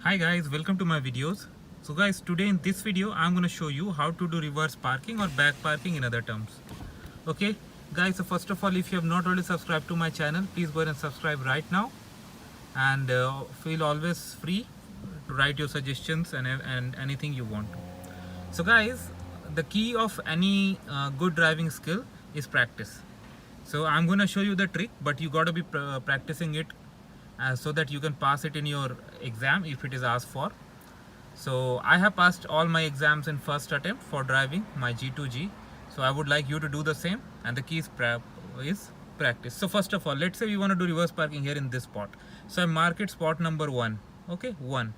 Hi guys, welcome to my videos. So guys, today in this video I'm going to show you how to do reverse parking or back parking in other terms. Okay guys, so first of all, if you have not already subscribed to my channel, please go ahead and subscribe right now, and feel always free to write your suggestions and anything you want to. So guys, the key of any good driving skill is practice. So I'm going to show you the trick, but you got to be practicing it so that you can pass it in your exam if it is asked for. So I have passed all my exams in first attempt for driving my G2G. So I would like you to do the same, and the key is practice. So first of all, let's say we want to do reverse parking here in this spot. So I mark it spot number 1. Okay, 1.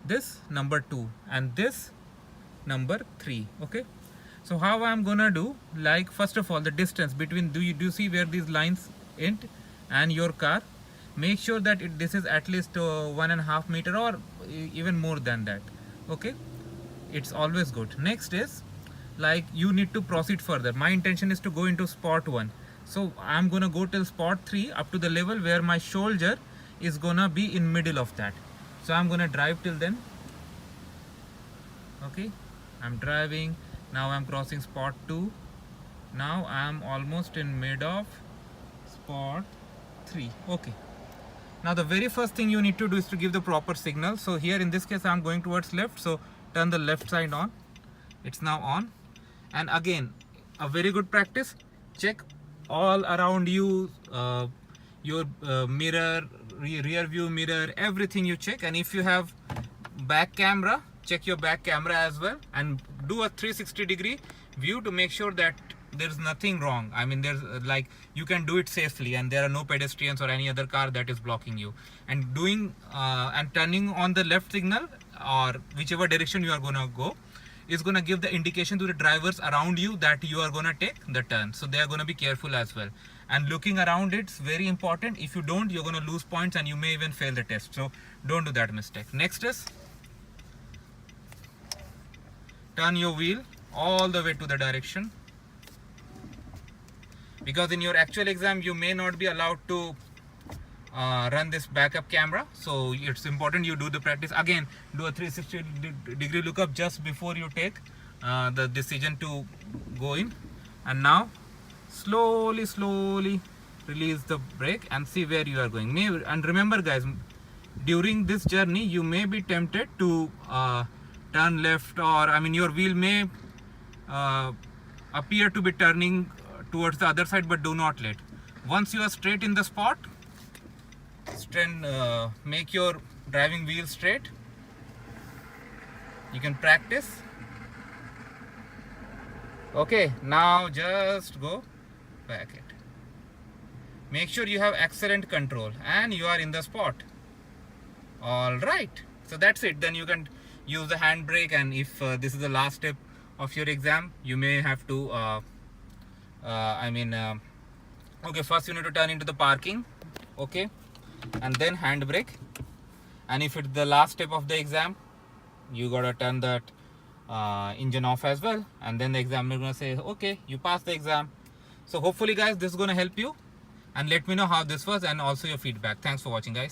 This number 2 and this number 3. Okay. So how I'm gonna do, like, first of all, the distance between, do you see where these lines end and your car? Make sure that this is at least 1.5 meter or even more than that. Okay, it's always good. Next is, like, you need to proceed further. My intention is to go into spot 1, so I'm gonna go till spot 3 up to the level where my shoulder is gonna be in middle of that. So I'm gonna drive till then. Okay, I'm driving. Now I'm crossing spot 2. Now I'm almost in mid of spot 3. Okay. Now the very first thing you need to do is to give the proper signal. So here in this case I'm going towards left, so turn the left side on. It's now on. And again, a very good practice, check all around you, your mirror, rear view mirror, everything you check. And if you have back camera, check your back camera as well, and do a 360-degree view to make sure that there's nothing wrong. I mean, there's like, you can do it safely and there are no pedestrians or any other car that is blocking you. And doing and turning on the left signal or whichever direction you are gonna go is gonna give the indication to the drivers around you that you are gonna take the turn. So they are gonna be careful as well. And looking around, it's very important. If you don't, you're gonna lose points and you may even fail the test. So don't do that mistake. Next is, turn your wheel all the way to the direction, because in your actual exam you may not be allowed to run this backup camera. So it's important you do the practice. Again, do a 360-degree lookup just before you take the decision to go in. And now slowly release the brake and see where you are going. And remember guys, during this journey you may be tempted to turn left, or I mean your wheel may appear to be turning towards the other side, but do not let. Once you are straight in the spot, make your driving wheel straight. You can practice. Okay, now just go back it. Make sure you have excellent control and you are in the spot. All right, so that's it. Then you can use the handbrake, and if this is the last step of your exam, you may have to okay, first you need to turn into the parking, okay, and then handbrake. And if it's the last step of the exam, you gotta turn that engine off as well, and then the examiner is gonna say, okay, you passed the exam. So hopefully guys, this is gonna help you, and let me know how this was and also your feedback. Thanks for watching guys.